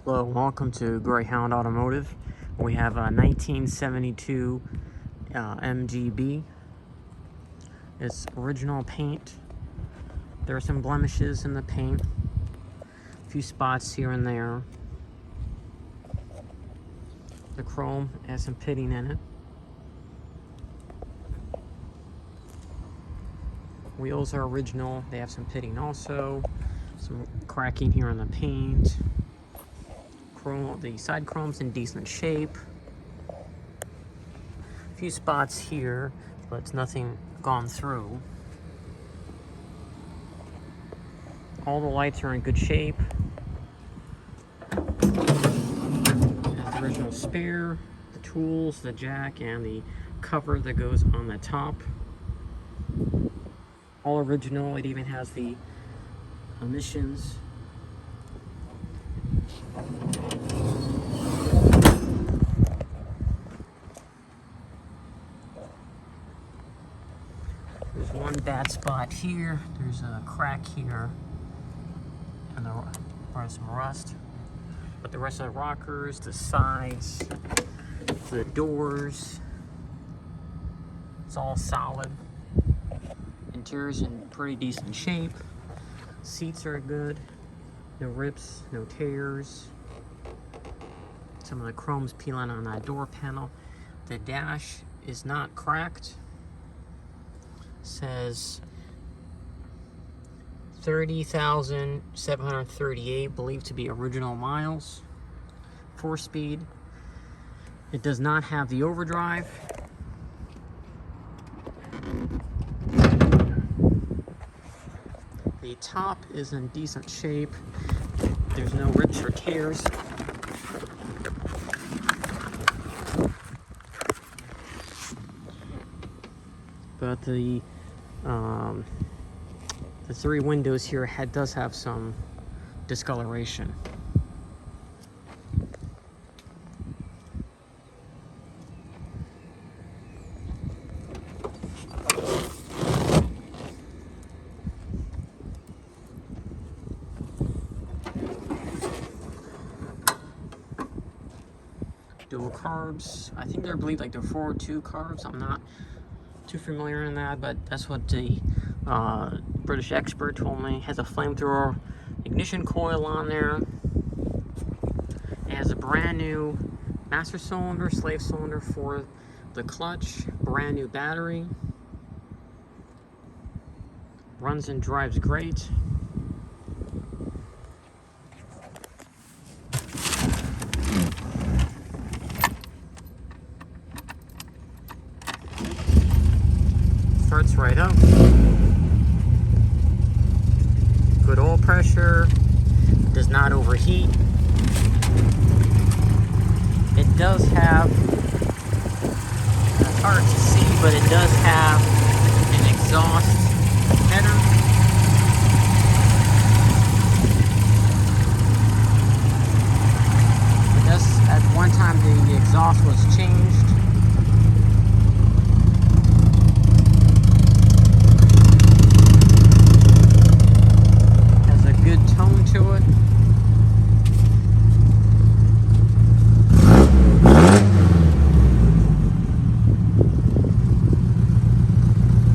Hello, welcome to Greyhound Automotive. We have a 1972 MGB. It's original paint. There are some blemishes in the paint, a few spots here and there. The chrome has some pitting in it. Wheels are original. They have some pitting also. Some cracking here on the paint. Chrome, the side chrome's in decent shape. A few spots here, but it's nothing gone through. All the lights are in good shape. Has the original spare, the tools, the jack, and the cover that goes on the top. All original. It even has the emissions. There's one bad spot here. There's a crack here, and there's some rust. But the rest of the rockers, the sides, the doors, it's all solid. Interior's in pretty decent shape. Seats are good. No rips, no tears. Some of the chrome's peeling on that door panel. The dash is not cracked. Says 30,738, believed to be original miles. 4-speed. It does not have the overdrive. The top is in decent shape. There's no rips or tears. But the 3 windows here does have some discoloration. Dual carbs. I think they're believed like they're 402 carbs. I'm not too familiar in that, but that's what the British expert told me. Has a flamethrower ignition coil on there. It has a brand new master cylinder, slave cylinder for the clutch, brand new battery. Runs and drives great. Starts right up. Good oil pressure. Does not overheat. It does have, it's hard to see, but it does have an exhaust